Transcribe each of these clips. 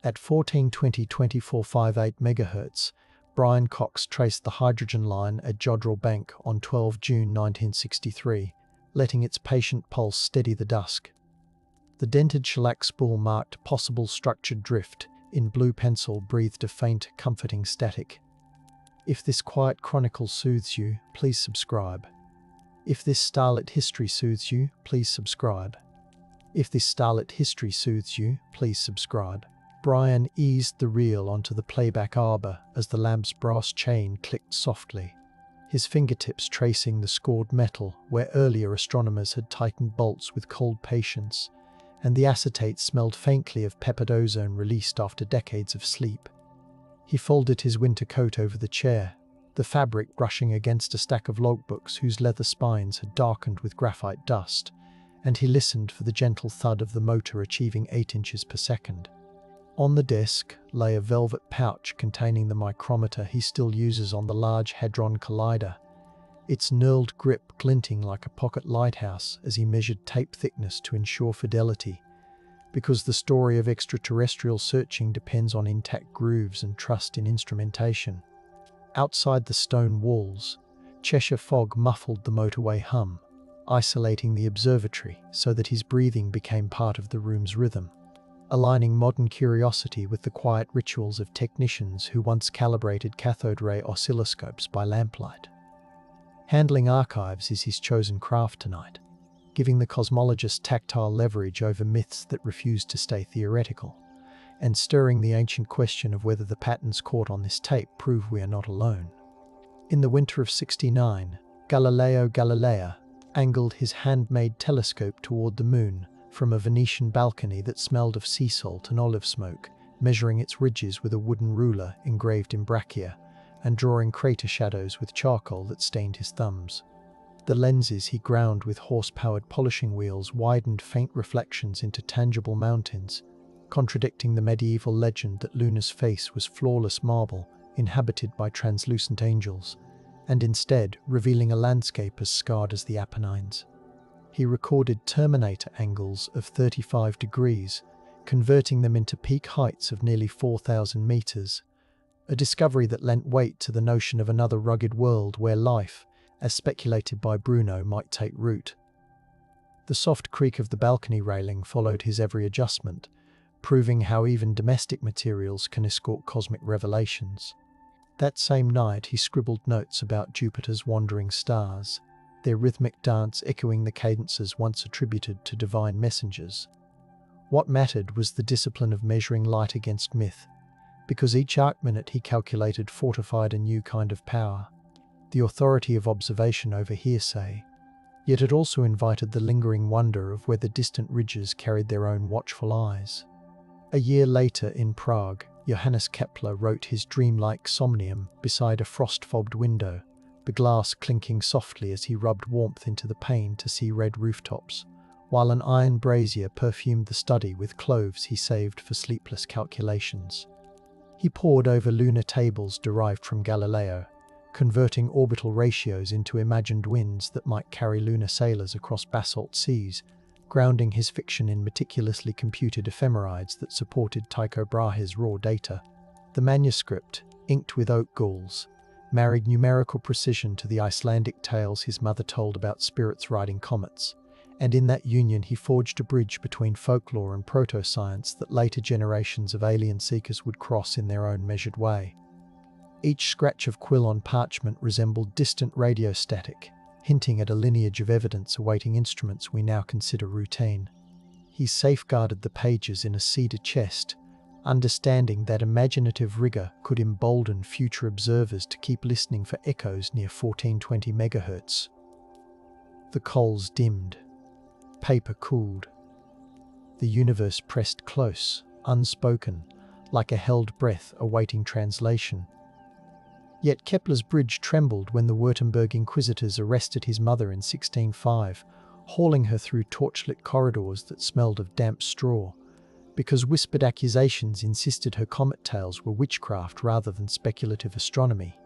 At 1420-2458 MHz, Brian Cox traced the hydrogen line at Jodrell Bank on 12 June 1963, letting its patient pulse steady the dusk. The dented shellac spool marked possible structured drift. In blue pencil breathed a faint, comforting static. If this quiet chronicle soothes you, please subscribe. If this starlit history soothes you, please subscribe. If this starlit history soothes you, please subscribe. Brian eased the reel onto the playback arbor as the lamp's brass chain clicked softly, his fingertips tracing the scored metal where earlier astronomers had tightened bolts with cold patience, and the acetate smelled faintly of peppered ozone released after decades of sleep. He folded his winter coat over the chair, the fabric brushing against a stack of logbooks whose leather spines had darkened with graphite dust, and he listened for the gentle thud of the motor achieving 8 inches per second. On the desk lay a velvet pouch containing the micrometer he still uses on the Large Hadron Collider, its knurled grip glinting like a pocket lighthouse as he measured tape thickness to ensure fidelity, because the story of extraterrestrial searching depends on intact grooves and trust in instrumentation. Outside the stone walls, Cheshire fog muffled the motorway hum, isolating the observatory so that his breathing became part of the room's rhythm, aligning modern curiosity with the quiet rituals of technicians who once calibrated cathode ray oscilloscopes by lamplight. Handling archives is his chosen craft tonight, giving the cosmologist tactile leverage over myths that refuse to stay theoretical, and stirring the ancient question of whether the patterns caught on this tape prove we are not alone. In the winter of '69, Galileo Galilei angled his handmade telescope toward the moon from a Venetian balcony that smelled of sea salt and olive smoke, measuring its ridges with a wooden ruler engraved in breccia, and drawing crater shadows with charcoal that stained his thumbs. The lenses he ground with horse-powered polishing wheels widened faint reflections into tangible mountains, contradicting the medieval legend that Luna's face was flawless marble inhabited by translucent angels, and instead revealing a landscape as scarred as the Apennines. He recorded terminator angles of 35 degrees, converting them into peak heights of nearly 4,000 meters, a discovery that lent weight to the notion of another rugged world where life, as speculated by Bruno, might take root. The soft creak of the balcony railing followed his every adjustment, proving how even domestic materials can escort cosmic revelations. That same night he scribbled notes about Jupiter's wandering stars, their rhythmic dance echoing the cadences once attributed to divine messengers. What mattered was the discipline of measuring light against myth, because each arc minute he calculated fortified a new kind of power, the authority of observation over hearsay. Yet it also invited the lingering wonder of whether distant ridges carried their own watchful eyes. A year later in Prague, Johannes Kepler wrote his dreamlike Somnium beside a frost-fobbed window, the glass clinking softly as he rubbed warmth into the pane to see red rooftops, while an iron brazier perfumed the study with cloves he saved for sleepless calculations. He pored over lunar tables derived from Galileo, converting orbital ratios into imagined winds that might carry lunar sailors across basalt seas, grounding his fiction in meticulously computed ephemerides that supported Tycho Brahe's raw data. The manuscript, inked with oak galls, married numerical precision to the Icelandic tales his mother told about spirits riding comets, and in that union he forged a bridge between folklore and proto-science that later generations of alien seekers would cross in their own measured way. Each scratch of quill on parchment resembled distant radio static, hinting at a lineage of evidence awaiting instruments we now consider routine. He safeguarded the pages in a cedar chest, understanding that imaginative rigor could embolden future observers to keep listening for echoes near 1420 MHz. The coals dimmed. Paper cooled. The universe pressed close, unspoken, like a held breath awaiting translation. Yet Kepler's bridge trembled when the Württemberg inquisitors arrested his mother in 1605, hauling her through torchlit corridors that smelled of damp straw, because whispered accusations insisted her comet tales were witchcraft rather than speculative astronomy.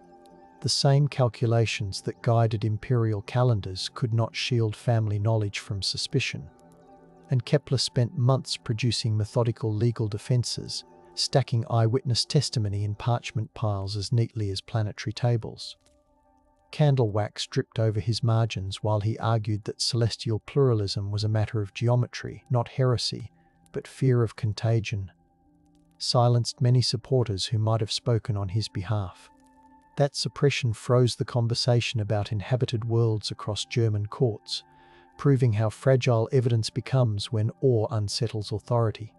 The same calculations that guided imperial calendars could not shield family knowledge from suspicion, and Kepler spent months producing methodical legal defenses, stacking eyewitness testimony in parchment piles as neatly as planetary tables. Candle wax dripped over his margins while he argued that celestial pluralism was a matter of geometry, not heresy, but fear of contagion. Silenced many supporters who might have spoken on his behalf. That suppression froze the conversation about inhabited worlds across German courts, proving how fragile evidence becomes when awe unsettles authority.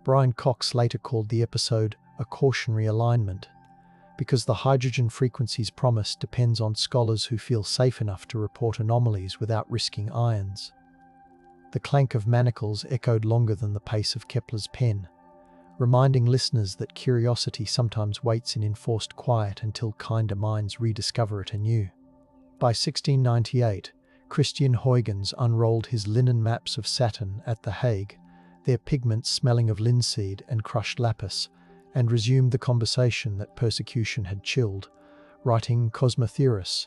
Brian Cox later called the episode a cautionary alignment, because the hydrogen frequency's promise depends on scholars who feel safe enough to report anomalies without risking ions. The clank of manacles echoed longer than the pace of Kepler's pen, reminding listeners that curiosity sometimes waits in enforced quiet until kinder minds rediscover it anew. By 1698, Christian Huygens unrolled his linen maps of Saturn at The Hague, their pigments smelling of linseed and crushed lapis, and resumed the conversation that persecution had chilled, writing Cosmotheris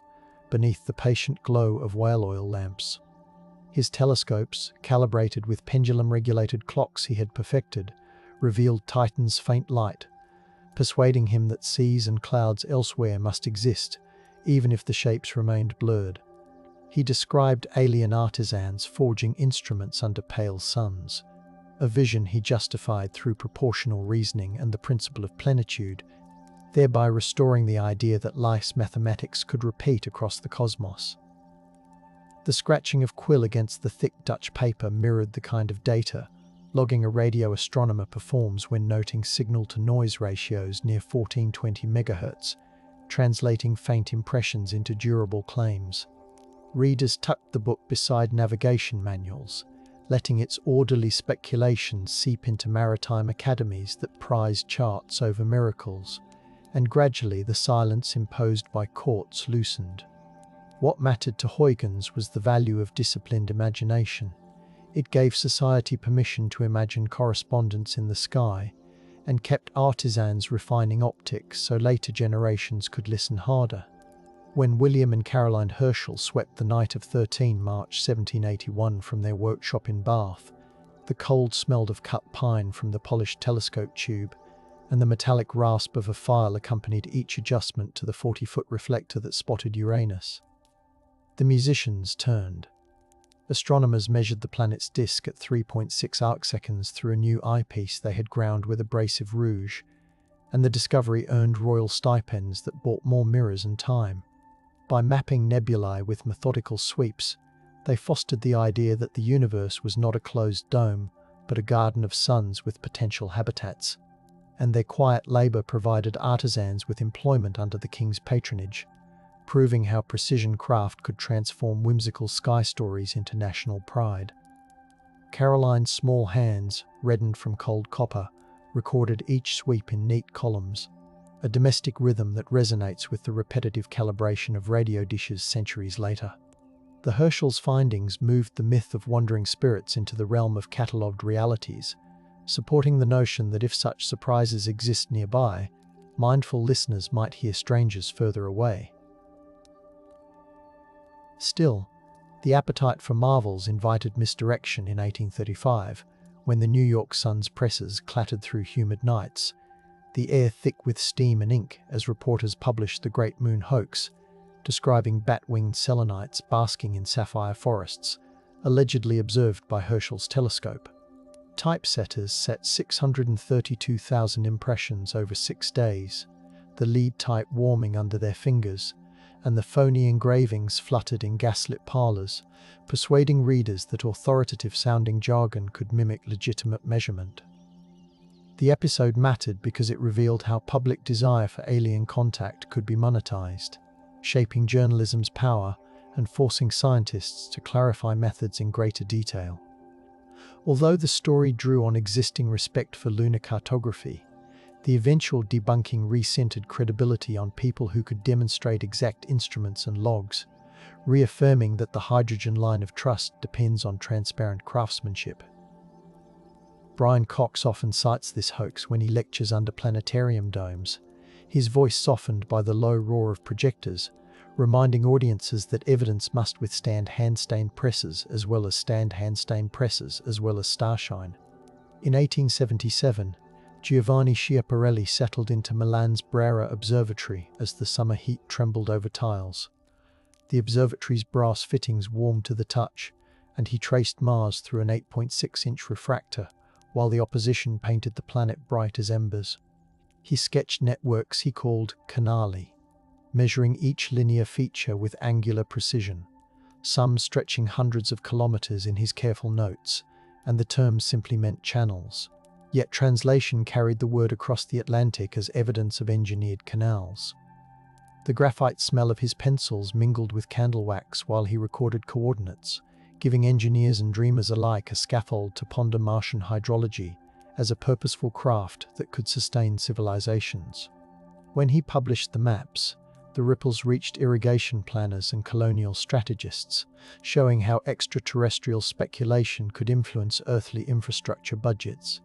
beneath the patient glow of whale oil lamps. His telescopes, calibrated with pendulum-regulated clocks he had perfected, revealed Titan's faint light, persuading him that seas and clouds elsewhere must exist, even if the shapes remained blurred. He described alien artisans forging instruments under pale suns, a vision he justified through proportional reasoning and the principle of plenitude, thereby restoring the idea that life's mathematics could repeat across the cosmos. The scratching of quill against the thick Dutch paper mirrored the kind of data logging a radio astronomer performs when noting signal-to-noise ratios near 1420 MHz, translating faint impressions into durable claims. Readers tucked the book beside navigation manuals, letting its orderly speculations seep into maritime academies that prized charts over miracles, and gradually the silence imposed by courts loosened. What mattered to Huygens was the value of disciplined imagination. It gave society permission to imagine correspondence in the sky, and kept artisans refining optics so later generations could listen harder. When William and Caroline Herschel swept the night of 13 March 1781 from their workshop in Bath, the cold smelled of cut pine from the polished telescope tube, and the metallic rasp of a file accompanied each adjustment to the 40-foot reflector that spotted Uranus. The musicians turned. Astronomers measured the planet's disk at 3.6 arcseconds through a new eyepiece they had ground with abrasive rouge, and the discovery earned royal stipends that bought more mirrors and time. By mapping nebulae with methodical sweeps, they fostered the idea that the universe was not a closed dome, but a garden of suns with potential habitats, and their quiet labour provided artisans with employment under the king's patronage, proving how precision craft could transform whimsical sky stories into national pride. Caroline's small hands, reddened from cold copper, recorded each sweep in neat columns, a domestic rhythm that resonates with the repetitive calibration of radio dishes centuries later. The Herschel's findings moved the myth of wandering spirits into the realm of catalogued realities, supporting the notion that if such surprises exist nearby, mindful listeners might hear strangers further away. Still, the appetite for marvels invited misdirection in 1835, when the New York Sun's presses clattered through humid nights, the air thick with steam and ink as reporters published the Great Moon Hoax, describing bat-winged selenites basking in sapphire forests, allegedly observed by Herschel's telescope. Typesetters set 632,000 impressions over 6 days, the lead type warming under their fingers, and the phony engravings fluttered in gaslit parlours, persuading readers that authoritative-sounding jargon could mimic legitimate measurement. The episode mattered because it revealed how public desire for alien contact could be monetized, shaping journalism's power and forcing scientists to clarify methods in greater detail. Although the story drew on existing respect for lunar cartography, the eventual debunking recentered credibility on people who could demonstrate exact instruments and logs, reaffirming that the hydrogen line of trust depends on transparent craftsmanship. Brian Cox often cites this hoax when he lectures under planetarium domes, his voice softened by the low roar of projectors, reminding audiences that evidence must withstand hand-stained presses as well as stand hand-stained presses as well as starshine. In 1877, Giovanni Schiaparelli settled into Milan's Brera Observatory as the summer heat trembled over tiles. The observatory's brass fittings warmed to the touch, and he traced Mars through an 8.6-inch refractor, while the opposition painted the planet bright as embers. He sketched networks he called canali, measuring each linear feature with angular precision, some stretching hundreds of kilometers in his careful notes, and the term simply meant channels. Yet translation carried the word across the Atlantic as evidence of engineered canals. The graphite smell of his pencils mingled with candle wax while he recorded coordinates, giving engineers and dreamers alike a scaffold to ponder Martian hydrology as a purposeful craft that could sustain civilizations. When he published the maps, the ripples reached irrigation planners and colonial strategists, showing how extraterrestrial speculation could influence earthly infrastructure budgets.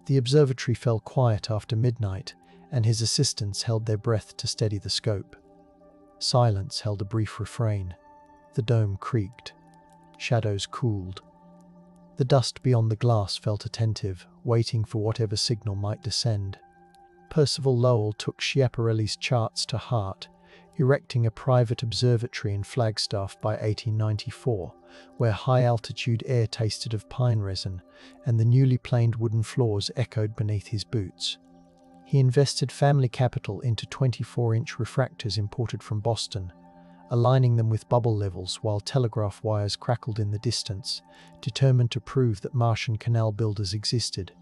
The observatory fell quiet after midnight, and his assistants held their breath to steady the scope. Silence held a brief refrain. The dome creaked. Shadows cooled. The dust beyond the glass felt attentive, waiting for whatever signal might descend. Percival Lowell took Schiaparelli's charts to heart, erecting a private observatory in Flagstaff by 1894, where high-altitude air tasted of pine resin, and the newly planed wooden floors echoed beneath his boots. He invested family capital into 24-inch refractors imported from Boston, aligning them with bubble levels while telegraph wires crackled in the distance, determined to prove that Martian canal builders existed.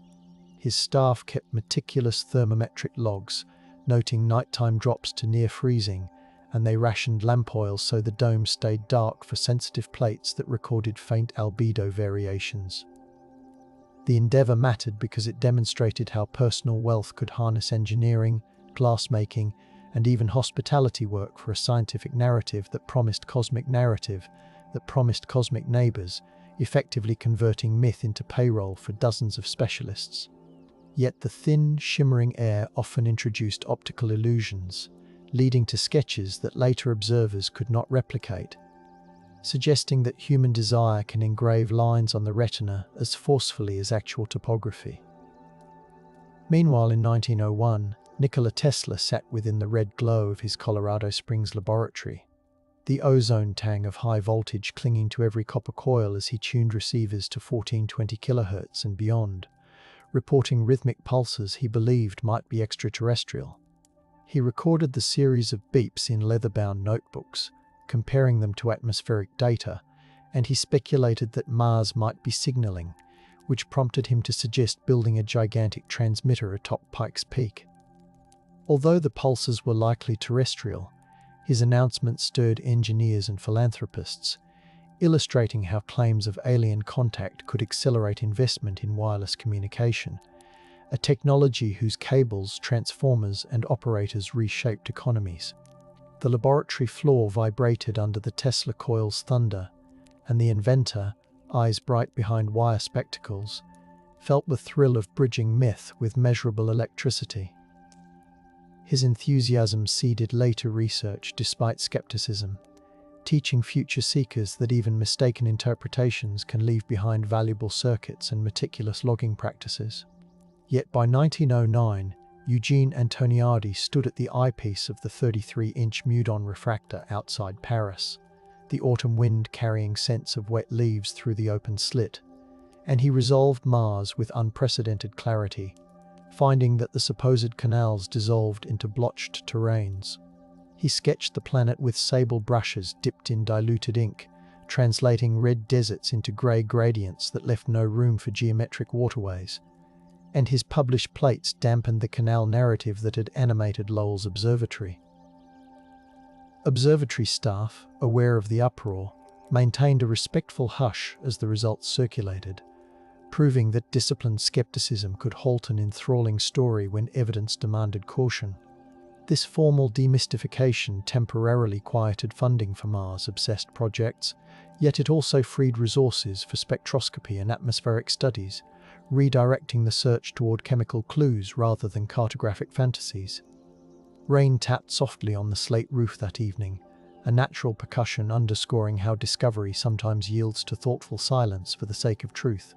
His staff kept meticulous thermometric logs, noting nighttime drops to near freezing, and they rationed lamp oil so the dome stayed dark for sensitive plates that recorded faint albedo variations. The endeavor mattered because it demonstrated how personal wealth could harness engineering, glassmaking, and even hospitality work for a scientific narrative that promised cosmic neighbors, effectively converting myth into payroll for dozens of specialists. Yet the thin, shimmering air often introduced optical illusions, leading to sketches that later observers could not replicate, suggesting that human desire can engrave lines on the retina as forcefully as actual topography. Meanwhile, in 1901, Nikola Tesla sat within the red glow of his Colorado Springs laboratory, the ozone tang of high voltage clinging to every copper coil as he tuned receivers to 1420 kHz and beyond, reporting rhythmic pulses he believed might be extraterrestrial. He recorded the series of beeps in leather-bound notebooks, comparing them to atmospheric data, and he speculated that Mars might be signaling, which prompted him to suggest building a gigantic transmitter atop Pikes Peak. Although the pulses were likely terrestrial, his announcement stirred engineers and philanthropists, illustrating how claims of alien contact could accelerate investment in wireless communication, a technology whose cables, transformers, and operators reshaped economies. The laboratory floor vibrated under the Tesla coil's thunder, and the inventor, eyes bright behind wire spectacles, felt the thrill of bridging myth with measurable electricity. His enthusiasm seeded later research despite skepticism, teaching future seekers that even mistaken interpretations can leave behind valuable circuits and meticulous logging practices. Yet by 1909, Eugene Antoniadi stood at the eyepiece of the 33-inch Meudon refractor outside Paris, the autumn wind carrying scents of wet leaves through the open slit, and he resolved Mars with unprecedented clarity, finding that the supposed canals dissolved into blotched terrains. He sketched the planet with sable brushes dipped in diluted ink, translating red deserts into grey gradients that left no room for geometric waterways, and his published plates dampened the canal narrative that had animated Lowell's observatory. Observatory staff, aware of the uproar, maintained a respectful hush as the results circulated, proving that disciplined skepticism could halt an enthralling story when evidence demanded caution. This formal demystification temporarily quieted funding for Mars-obsessed projects, yet it also freed resources for spectroscopy and atmospheric studies, redirecting the search toward chemical clues rather than cartographic fantasies. Rain tapped softly on the slate roof that evening, a natural percussion underscoring how discovery sometimes yields to thoughtful silence for the sake of truth.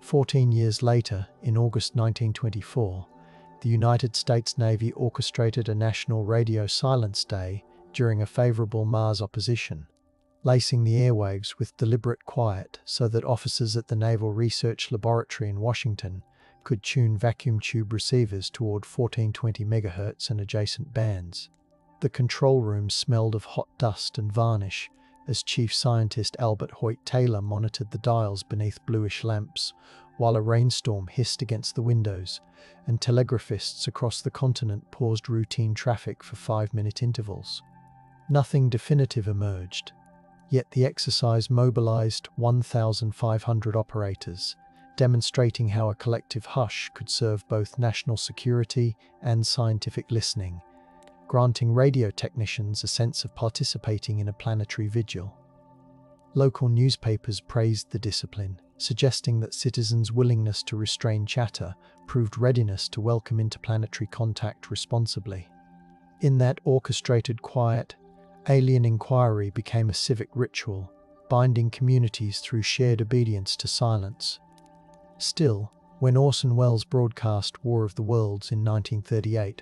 14 years later, in August 1924, the United States Navy orchestrated a national radio silence day during a favorable Mars opposition, lacing the airwaves with deliberate quiet so that officers at the Naval Research Laboratory in Washington could tune vacuum tube receivers toward 1420 MHz and adjacent bands. The control room smelled of hot dust and varnish as Chief Scientist Albert Hoyt Taylor monitored the dials beneath bluish lamps, while a rainstorm hissed against the windows, and telegraphists across the continent paused routine traffic for 5-minute intervals. Nothing definitive emerged, yet the exercise mobilized 1,500 operators, demonstrating how a collective hush could serve both national security and scientific listening, granting radio technicians a sense of participating in a planetary vigil. Local newspapers praised the discipline, suggesting that citizens' willingness to restrain chatter proved readiness to welcome interplanetary contact responsibly. In that orchestrated quiet, alien inquiry became a civic ritual, binding communities through shared obedience to silence. Still, when Orson Welles broadcast War of the Worlds in 1938,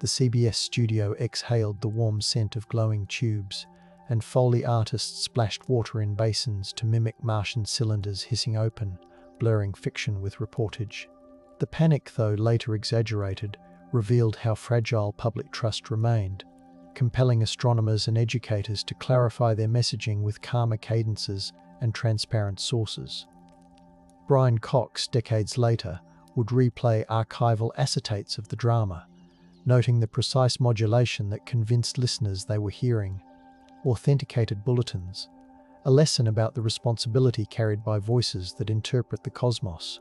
the CBS studio exhaled the warm scent of glowing tubes, and Foley artists splashed water in basins to mimic Martian cylinders hissing open, blurring fiction with reportage. The panic, though later exaggerated, revealed how fragile public trust remained, compelling astronomers and educators to clarify their messaging with calmer cadences and transparent sources. Brian Cox, decades later, would replay archival acetates of the drama, noting the precise modulation that convinced listeners they were hearing authenticated bulletins, a lesson about the responsibility carried by voices that interpret the cosmos.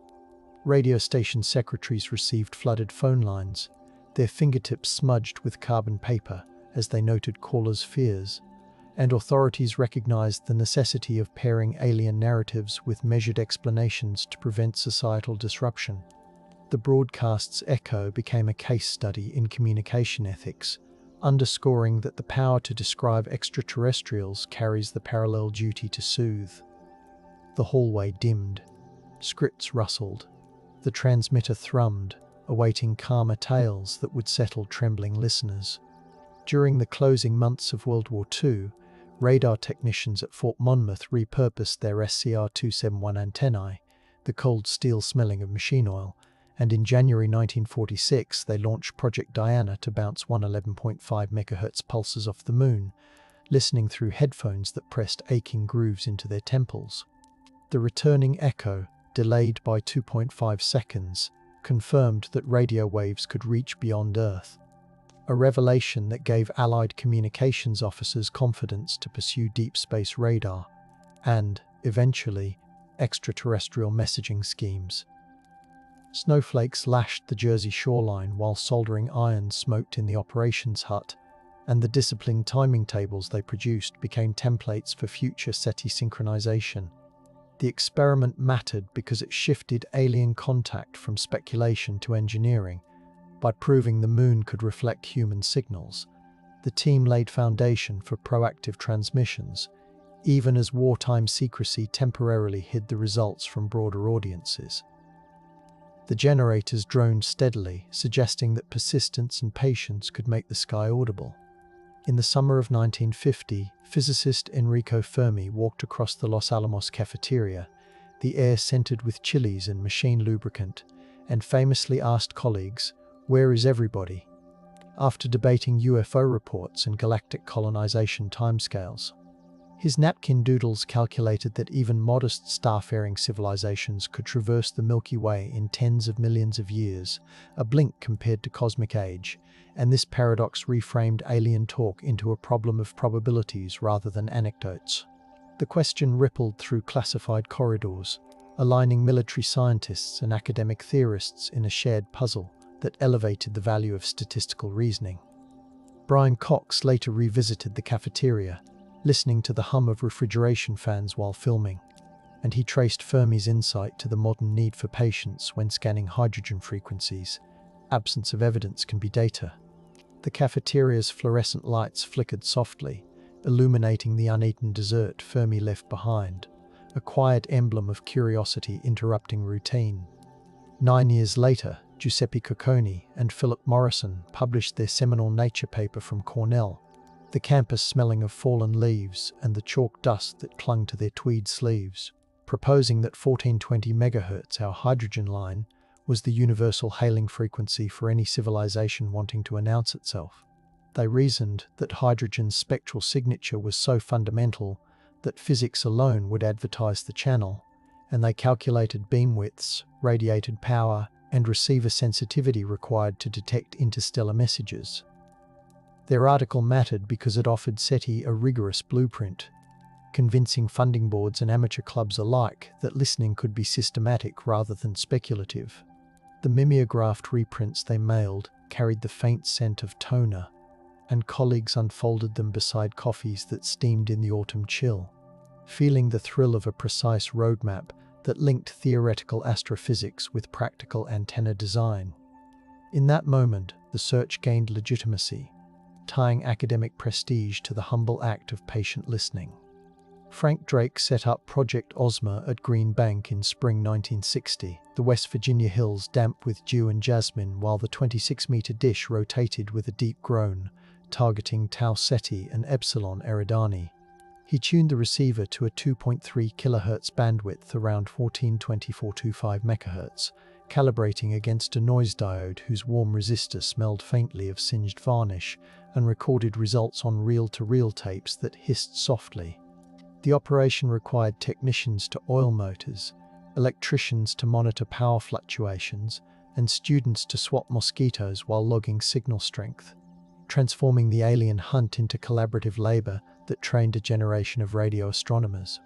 Radio station secretaries received flooded phone lines, their fingertips smudged with carbon paper as they noted callers' fears, and authorities recognized the necessity of pairing alien narratives with measured explanations to prevent societal disruption. The broadcast's echo became a case study in communication ethics, underscoring that the power to describe extraterrestrials carries the parallel duty to soothe. The hallway dimmed. Scripts rustled. The transmitter thrummed, awaiting calmer tales that would settle trembling listeners. During the closing months of World War II, radar technicians at Fort Monmouth repurposed their SCR-271 antennae, the cold steel smelling of machine oil, and in January 1946 they launched Project Diana to bounce 111.5 MHz pulses off the moon, listening through headphones that pressed aching grooves into their temples. The returning echo, delayed by 2.5 seconds, confirmed that radio waves could reach beyond Earth, a revelation that gave Allied communications officers confidence to pursue deep space radar and, eventually, extraterrestrial messaging schemes. Snowflakes lashed the Jersey shoreline while soldering iron smoked in the operations hut, and the disciplined timing tables they produced became templates for future SETI synchronization. The experiment mattered because it shifted alien contact from speculation to engineering. By proving the moon could reflect human signals, the team laid foundation for proactive transmissions, even as wartime secrecy temporarily hid the results from broader audiences. The generators droned steadily, suggesting that persistence and patience could make the sky audible. In the summer of 1950, physicist Enrico Fermi walked across the Los Alamos cafeteria, the air scented with chilies and machine lubricant, and famously asked colleagues, "Where is everybody?" after debating UFO reports and galactic colonization timescales. His napkin doodles calculated that even modest starfaring civilizations could traverse the Milky Way in tens of millions of years, a blink compared to cosmic age, and this paradox reframed alien talk into a problem of probabilities rather than anecdotes. The question rippled through classified corridors, aligning military scientists and academic theorists in a shared puzzle that elevated the value of statistical reasoning. Brian Cox later revisited the cafeteria, listening to the hum of refrigeration fans while filming, and he traced Fermi's insight to the modern need for patience when scanning hydrogen frequencies. Absence of evidence can be data. The cafeteria's fluorescent lights flickered softly, illuminating the uneaten dessert Fermi left behind, a quiet emblem of curiosity interrupting routine. 9 years later, Giuseppe Cocconi and Philip Morrison published their seminal Nature paper from Cornell, the campus smelling of fallen leaves and the chalk dust that clung to their tweed sleeves, proposing that 1420 MHz, our hydrogen line, was the universal hailing frequency for any civilization wanting to announce itself. They reasoned that hydrogen's spectral signature was so fundamental that physics alone would advertise the channel, and they calculated beam widths, radiated power, and receiver sensitivity required to detect interstellar messages. Their article mattered because it offered SETI a rigorous blueprint, convincing funding boards and amateur clubs alike that listening could be systematic rather than speculative. The mimeographed reprints they mailed carried the faint scent of toner, and colleagues unfolded them beside coffees that steamed in the autumn chill, feeling the thrill of a precise roadmap that linked theoretical astrophysics with practical antenna design. In that moment, the search gained legitimacy, tying academic prestige to the humble act of patient listening. Frank Drake set up Project Ozma at Green Bank in spring 1960, the West Virginia hills damp with dew and jasmine, while the 26-meter dish rotated with a deep groan, targeting Tau Ceti and Epsilon Eridani. He tuned the receiver to a 2.3 kHz bandwidth around 1424.25 MHz, calibrating against a noise diode whose warm resistor smelled faintly of singed varnish, and recorded results on reel-to-reel tapes that hissed softly. The operation required technicians to oil motors, electricians to monitor power fluctuations, and students to swat mosquitoes while logging signal strength, transforming the alien hunt into collaborative labor that trained a generation of radio astronomers.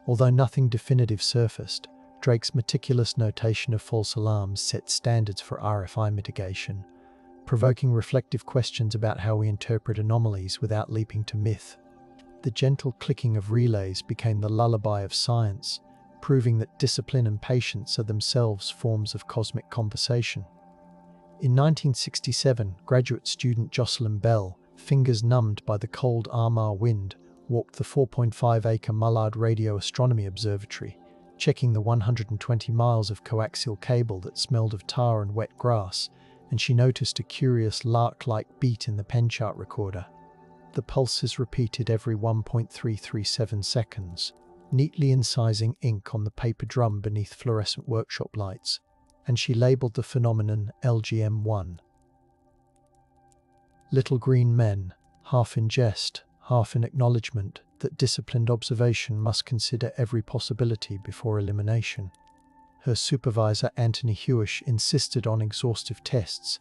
Although nothing definitive surfaced, Drake's meticulous notation of false alarms set standards for RFI mitigation, provoking reflective questions about how we interpret anomalies without leaping to myth. The gentle clicking of relays became the lullaby of science, proving that discipline and patience are themselves forms of cosmic conversation. In 1967, graduate student Jocelyn Bell, fingers numbed by the cold Armagh wind, walked the 4.5-acre Mullard Radio Astronomy Observatory, checking the 120 miles of coaxial cable that smelled of tar and wet grass, and she noticed a curious lark-like beat in the pen chart recorder. The pulse is repeated every 1.337 seconds, neatly incising ink on the paper drum beneath fluorescent workshop lights, and she labelled the phenomenon LGM1. Little green men, half in jest, half in acknowledgement that disciplined observation must consider every possibility before elimination. Her supervisor Anthony Hewish insisted on exhaustive tests,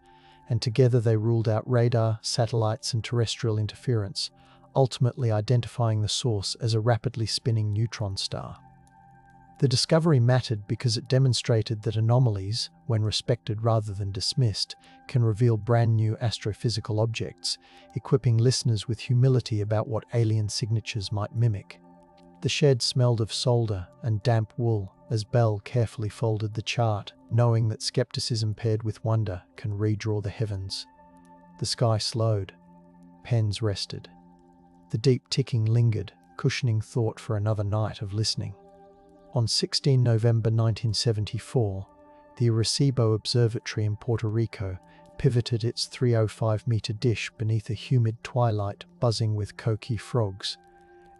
and together they ruled out radar, satellites and terrestrial interference, ultimately identifying the source as a rapidly spinning neutron star. The discovery mattered because it demonstrated that anomalies, when respected rather than dismissed, can reveal brand new astrophysical objects, equipping listeners with humility about what alien signatures might mimic. The shed smelled of solder and damp wool as Bell carefully folded the chart, knowing that skepticism paired with wonder can redraw the heavens. The sky slowed. Pens rested. The deep ticking lingered, cushioning thought for another night of listening. On 16 November 1974, the Arecibo Observatory in Puerto Rico pivoted its 305-meter dish beneath a humid twilight buzzing with coqui frogs,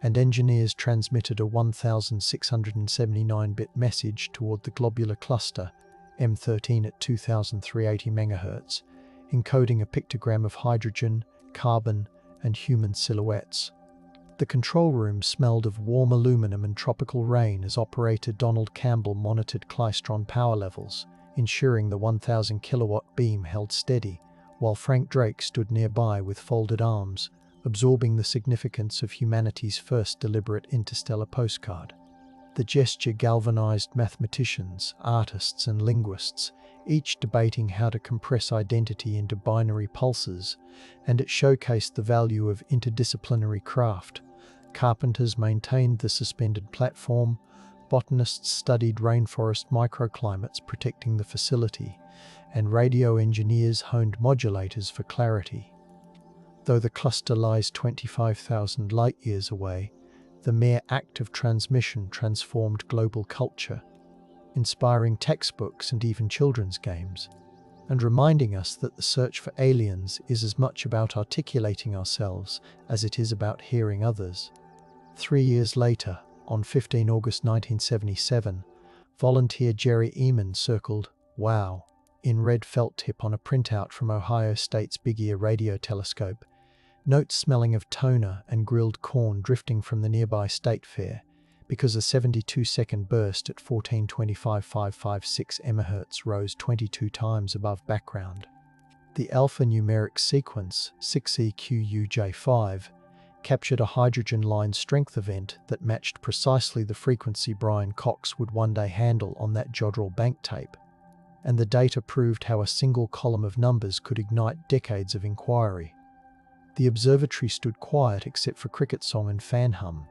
and engineers transmitted a 1,679-bit message toward the globular cluster, M13 at 2,380 MHz, encoding a pictogram of hydrogen, carbon, and human silhouettes. The control room smelled of warm aluminum and tropical rain as operator Donald Campbell monitored klystron power levels, ensuring the 1,000 kilowatt beam held steady, while Frank Drake stood nearby with folded arms, absorbing the significance of humanity's first deliberate interstellar postcard. The gesture galvanized mathematicians, artists, and linguists, each debating how to compress identity into binary pulses, and it showcased the value of interdisciplinary craft. Carpenters maintained the suspended platform, botanists studied rainforest microclimates protecting the facility, and radio engineers honed modulators for clarity. Though the cluster lies 25,000 light-years away, the mere act of transmission transformed global culture, inspiring textbooks and even children's games, and reminding us that the search for aliens is as much about articulating ourselves as it is about hearing others. 3 years later, on 15 August 1977, volunteer Jerry Eman circled "WOW" in red felt tip on a printout from Ohio State's Big Ear radio telescope, notes smelling of toner and grilled corn drifting from the nearby state fair, because a 72-second burst at 1425.556 MHz rose 22 times above background. The alphanumeric sequence 6EQUJ5 captured a hydrogen line strength event that matched precisely the frequency Brian Cox would one day handle on that Jodrell bank tape, and the data proved how a single column of numbers could ignite decades of inquiry. The observatory stood quiet except for cricket song and fan hum,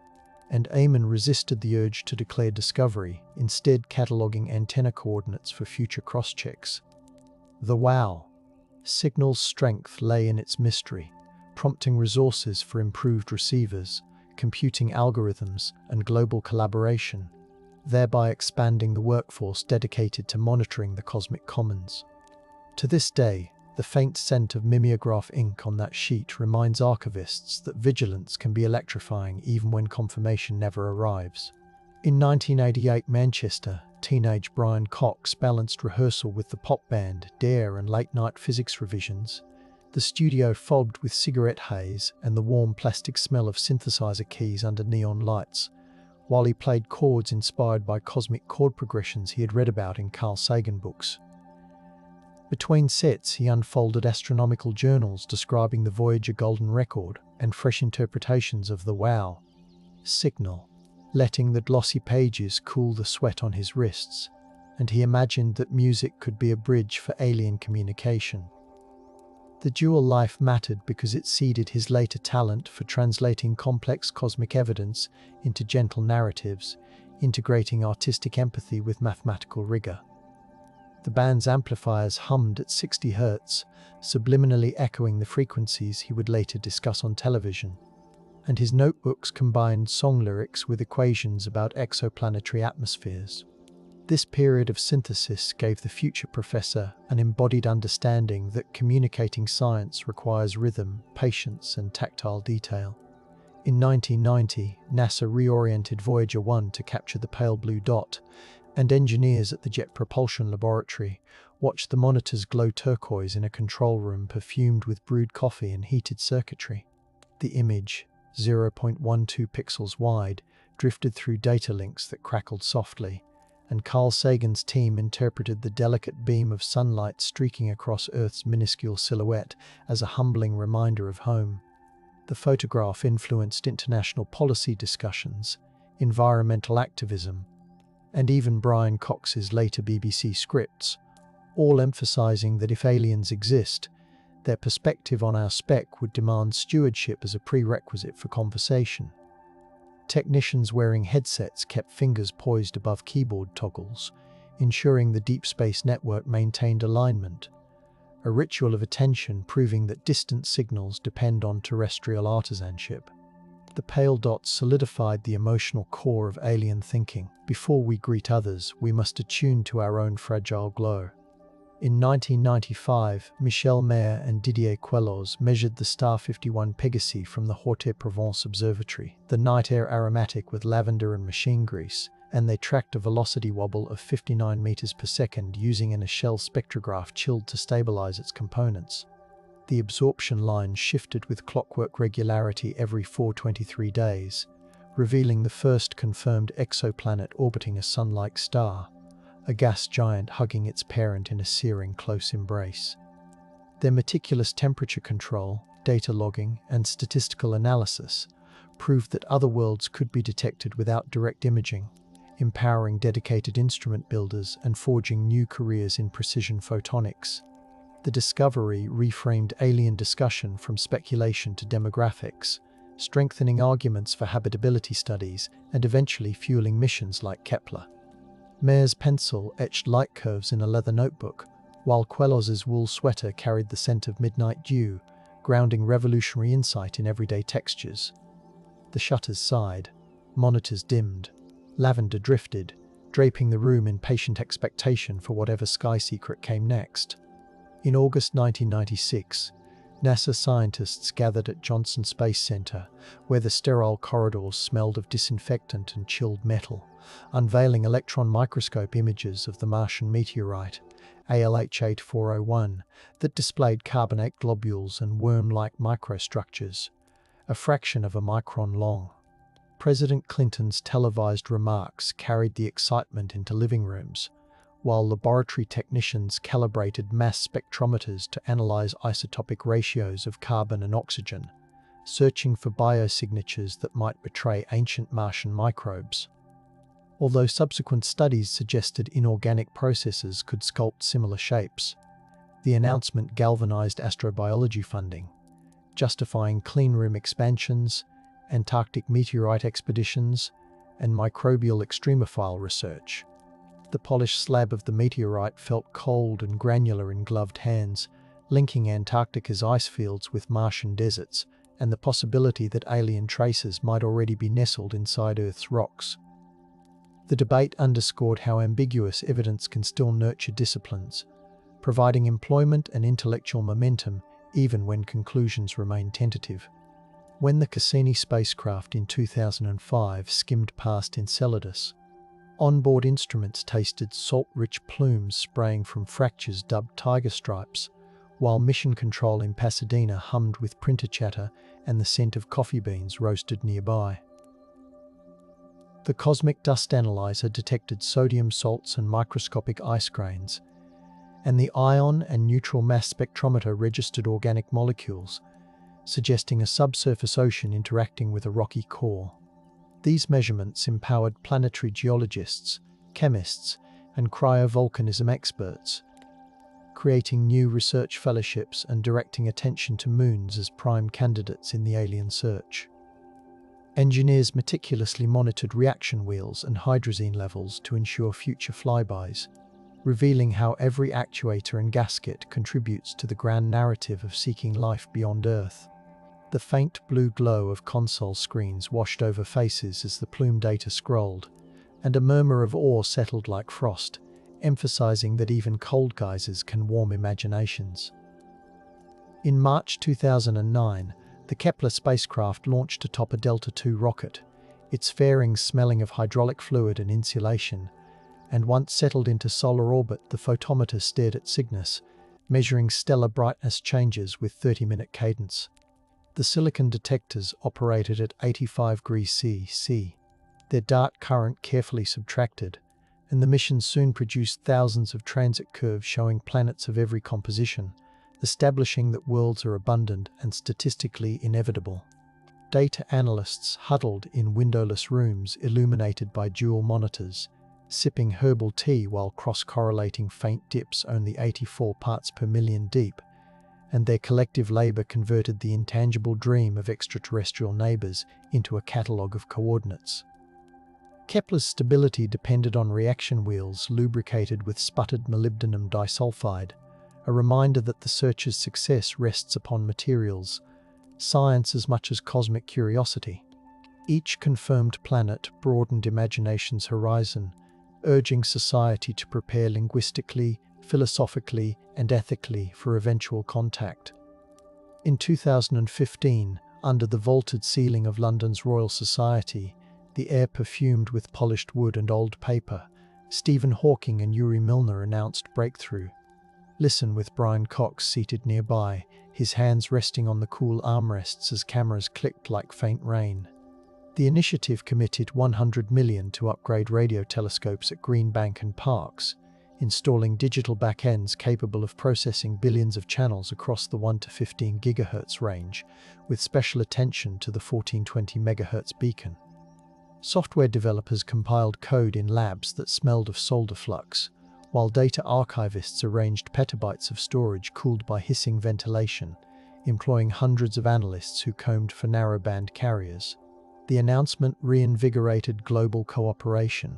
and Eamon resisted the urge to declare discovery, instead cataloguing antenna coordinates for future cross-checks. The WOW signal's strength lay in its mystery, prompting resources for improved receivers, computing algorithms, and global collaboration, thereby expanding the workforce dedicated to monitoring the cosmic commons. To this day, the faint scent of mimeograph ink on that sheet reminds archivists that vigilance can be electrifying even when confirmation never arrives. In 1988 Manchester, teenage Brian Cox balanced rehearsal with the pop band Dare and late-night physics revisions, the studio fogged with cigarette haze and the warm plastic smell of synthesizer keys under neon lights, while he played chords inspired by cosmic chord progressions he had read about in Carl Sagan books. Between sets, he unfolded astronomical journals describing the Voyager Golden Record and fresh interpretations of the WOW signal, letting the glossy pages cool the sweat on his wrists, and he imagined that music could be a bridge for alien communication. The dual life mattered because it seeded his later talent for translating complex cosmic evidence into gentle narratives, integrating artistic empathy with mathematical rigor. The band's amplifiers hummed at 60 Hz, subliminally echoing the frequencies he would later discuss on television, and his notebooks combined song lyrics with equations about exoplanetary atmospheres. This period of synthesis gave the future professor an embodied understanding that communicating science requires rhythm, patience, and tactile detail. In 1990, NASA reoriented Voyager 1 to capture the pale blue dot, and engineers at the Jet Propulsion Laboratory watched the monitors glow turquoise in a control room perfumed with brewed coffee and heated circuitry. The image, 0.12 pixels wide, drifted through data links that crackled softly, and Carl Sagan's team interpreted the delicate beam of sunlight streaking across Earth's minuscule silhouette as a humbling reminder of home. The photograph influenced international policy discussions, environmental activism, and even Brian Cox's later BBC scripts, all emphasizing that if aliens exist, their perspective on our spec would demand stewardship as a prerequisite for conversation. Technicians wearing headsets kept fingers poised above keyboard toggles, ensuring the deep space network maintained alignment, a ritual of attention proving that distant signals depend on terrestrial artisanship. The pale dots solidified the emotional core of alien thinking. Before we greet others, we must attune to our own fragile glow. In 1995, Michel Mayor and Didier Queloz measured the star 51 Pegasi from the Haute-Provence Observatory, the night air aromatic with lavender and machine grease, and they tracked a velocity wobble of 59 meters per second using an Echelle spectrograph chilled to stabilize its components. The absorption line shifted with clockwork regularity every 423 days, revealing the first confirmed exoplanet orbiting a sun-like star, a gas giant hugging its parent in a searing close embrace. Their meticulous temperature control, data logging, and statistical analysis proved that other worlds could be detected without direct imaging, empowering dedicated instrument builders and forging new careers in precision photonics. The discovery reframed alien discussion from speculation to demographics, strengthening arguments for habitability studies and eventually fueling missions like Kepler. Mayer's pencil etched light curves in a leather notebook, while Queloz's wool sweater carried the scent of midnight dew, grounding revolutionary insight in everyday textures. The shutters sighed. monitors dimmed, lavender drifted, draping the room in patient expectation for whatever sky secret came next. In August 1996, NASA scientists gathered at Johnson Space Center, where the sterile corridors smelled of disinfectant and chilled metal, unveiling electron microscope images of the Martian meteorite, ALH8401, that displayed carbonate globules and worm-like microstructures, a fraction of a micron long. President Clinton's televised remarks carried the excitement into living rooms, while laboratory technicians calibrated mass spectrometers to analyze isotopic ratios of carbon and oxygen, searching for biosignatures that might betray ancient Martian microbes. Although subsequent studies suggested inorganic processes could sculpt similar shapes, the announcement galvanized astrobiology funding, justifying cleanroom expansions, Antarctic meteorite expeditions, and microbial extremophile research. The polished slab of the meteorite felt cold and granular in gloved hands, linking Antarctica's ice fields with Martian deserts and the possibility that alien traces might already be nestled inside Earth's rocks. The debate underscored how ambiguous evidence can still nurture disciplines, providing employment and intellectual momentum even when conclusions remain tentative. When the Cassini spacecraft in 2005 skimmed past Enceladus, onboard instruments tasted salt-rich plumes spraying from fractures dubbed tiger stripes, while mission control in Pasadena hummed with printer chatter and the scent of coffee beans roasted nearby. The cosmic dust analyzer detected sodium salts and microscopic ice grains, and the ion and neutral mass spectrometer registered organic molecules, suggesting a subsurface ocean interacting with a rocky core. These measurements empowered planetary geologists, chemists, and cryovolcanism experts, creating new research fellowships and directing attention to moons as prime candidates in the alien search. Engineers meticulously monitored reaction wheels and hydrazine levels to ensure future flybys, revealing how every actuator and gasket contributes to the grand narrative of seeking life beyond Earth. The faint blue glow of console screens washed over faces as the plume data scrolled, and a murmur of awe settled like frost, emphasizing that even cold geysers can warm imaginations. In March 2009, the Kepler spacecraft launched atop a Delta II rocket, its fairings smelling of hydraulic fluid and insulation, and once settled into solar orbit, the photometer stared at Cygnus, measuring stellar brightness changes with 30-minute cadence. The silicon detectors operated at 85 degrees C, their dart current carefully subtracted, and the mission soon produced thousands of transit curves showing planets of every composition, establishing that worlds are abundant and statistically inevitable. Data analysts huddled in windowless rooms illuminated by dual monitors, sipping herbal tea while cross-correlating faint dips only 84 parts per million deep, and their collective labor converted the intangible dream of extraterrestrial neighbors into a catalogue of coordinates. Kepler's stability depended on reaction wheels lubricated with sputtered molybdenum disulfide, a reminder that the search's success rests upon materials, science as much as cosmic curiosity. Each confirmed planet broadened imagination's horizon, urging society to prepare linguistically, philosophically, and ethically for eventual contact. In 2015, under the vaulted ceiling of London's Royal Society, the air perfumed with polished wood and old paper, Stephen Hawking and Yuri Milner announced breakthrough. Listen with Brian Cox seated nearby, his hands resting on the cool armrests as cameras clicked like faint rain. The initiative committed $100 million to upgrade radio telescopes at Green Bank and Parkes, installing digital backends capable of processing billions of channels across the 1 to 15 GHz range, with special attention to the 1420 MHz beacon. Software developers compiled code in labs that smelled of solder flux, while data archivists arranged petabytes of storage cooled by hissing ventilation, employing hundreds of analysts who combed for narrowband carriers. The announcement reinvigorated global cooperation,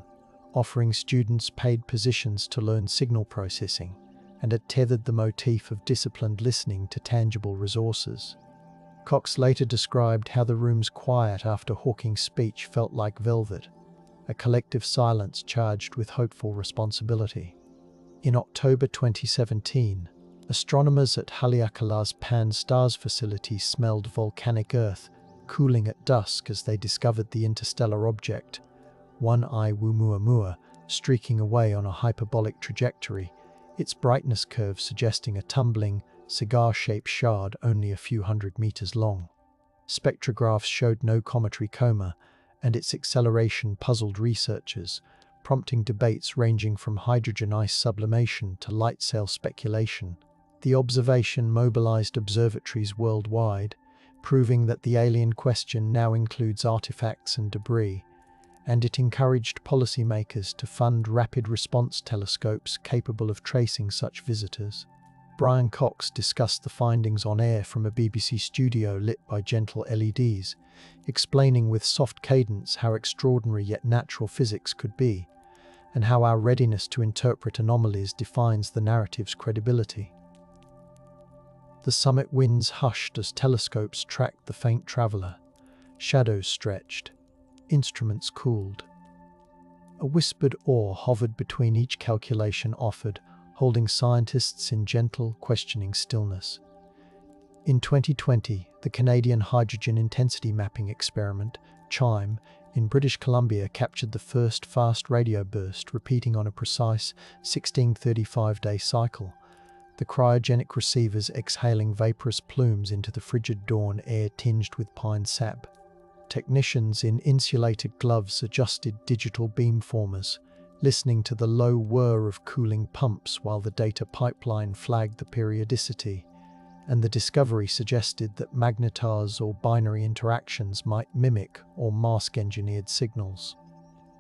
offering students paid positions to learn signal processing, and it tethered the motif of disciplined listening to tangible resources. Cox later described how the room's quiet after Hawking's speech felt like velvet, a collective silence charged with hopeful responsibility. In October 2017, astronomers at Haleakala's Pan-STARRS facility smelled volcanic earth cooling at dusk as they discovered the interstellar object, WWII Oumuamua, streaking away on a hyperbolic trajectory, its brightness curve suggesting a tumbling, cigar-shaped shard only a few hundred meters long. Spectrographs showed no cometary coma, and its acceleration puzzled researchers, prompting debates ranging from hydrogen ice sublimation to light sail speculation. The observation mobilized observatories worldwide, proving that the alien question now includes artifacts and debris, and it encouraged policymakers to fund rapid response telescopes capable of tracing such visitors. Brian Cox discussed the findings on air from a BBC studio lit by gentle LEDs, explaining with soft cadence how extraordinary yet natural physics could be, and how our readiness to interpret anomalies defines the narrative's credibility. The summit winds hushed as telescopes tracked the faint traveller. Shadows stretched. Instruments cooled. A whispered awe hovered between each calculation offered, holding scientists in gentle, questioning stillness. In 2020, the Canadian Hydrogen Intensity Mapping Experiment, CHIME, in British Columbia captured the first fast radio burst repeating on a precise 1635-day cycle, the cryogenic receivers exhaling vaporous plumes into the frigid dawn air tinged with pine sap. Technicians in insulated gloves adjusted digital beamformers, listening to the low whir of cooling pumps while the data pipeline flagged the periodicity, and the discovery suggested that magnetars or binary interactions might mimic or mask engineered signals.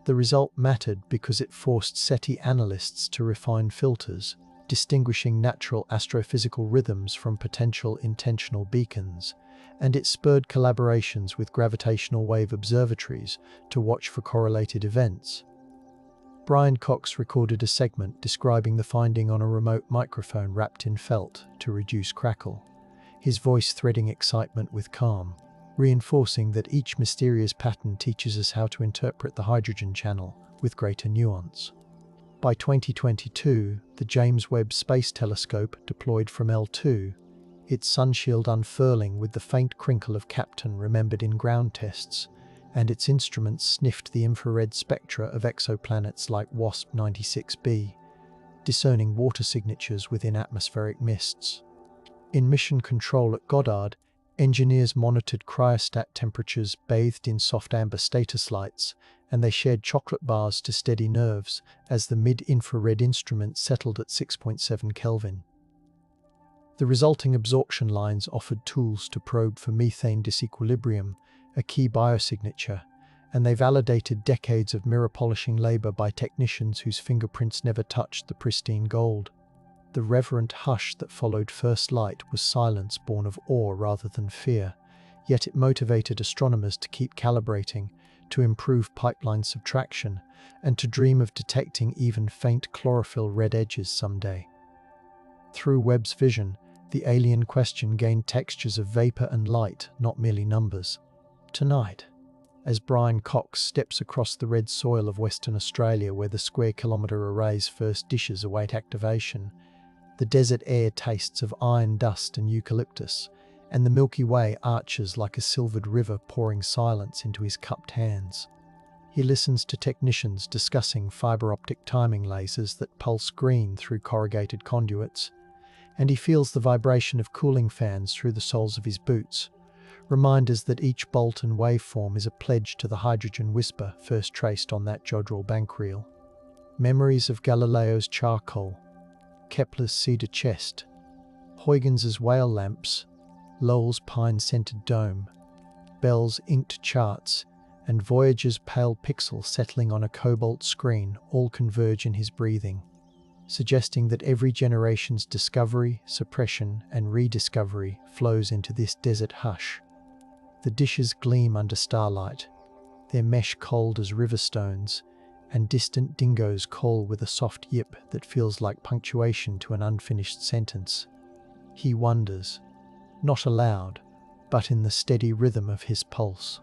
The result mattered because it forced SETI analysts to refine filters, distinguishing natural astrophysical rhythms from potential intentional beacons, and it spurred collaborations with gravitational wave observatories to watch for correlated events. Brian Cox recorded a segment describing the finding on a remote microphone wrapped in felt to reduce crackle, his voice threading excitement with calm, reinforcing that each mysterious pattern teaches us how to interpret the hydrogen channel with greater nuance. By 2022, the James Webb Space Telescope deployed from L2, its sunshield unfurling with the faint crinkle of Captain remembered in ground tests, and its instruments sniffed the infrared spectra of exoplanets like WASP 96b, discerning water signatures within atmospheric mists. In mission control at Goddard, engineers monitored cryostat temperatures bathed in soft amber status lights, and they shared chocolate bars to steady nerves as the mid-infrared instrument settled at 6.7 Kelvin. The resulting absorption lines offered tools to probe for methane disequilibrium, a key biosignature, and they validated decades of mirror polishing labor by technicians whose fingerprints never touched the pristine gold. The reverent hush that followed first light was silence born of awe rather than fear, yet it motivated astronomers to keep calibrating, to improve pipeline subtraction, and to dream of detecting even faint chlorophyll red edges someday. Through Webb's vision, the alien question gained textures of vapor and light, not merely numbers. Tonight, as Brian Cox steps across the red soil of Western Australia where the square-kilometre array's first dishes await activation, the desert air tastes of iron dust and eucalyptus, and the Milky Way arches like a silvered river pouring silence into his cupped hands. He listens to technicians discussing fibre-optic timing lasers that pulse green through corrugated conduits, and he feels the vibration of cooling fans through the soles of his boots, reminders that each bolt and waveform is a pledge to the hydrogen whisper first traced on that Jodrell bank reel. Memories of Galileo's charcoal, Kepler's cedar chest, Huygens's whale lamps, Lowell's pine-scented dome, Bell's inked charts, and Voyager's pale pixel settling on a cobalt screen all converge in his breathing, suggesting that every generation's discovery, suppression, and rediscovery flows into this desert hush. The dishes gleam under starlight, their mesh cold as river stones, and distant dingoes call with a soft yip that feels like punctuation to an unfinished sentence. He wonders, not aloud, but in the steady rhythm of his pulse.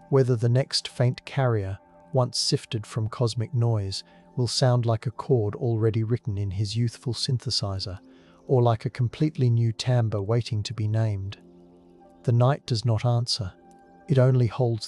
Whether the next faint carrier, once sifted from cosmic noise, will sound like a chord already written in his youthful synthesizer, or like a completely new timbre waiting to be named. The night does not answer. It only holds the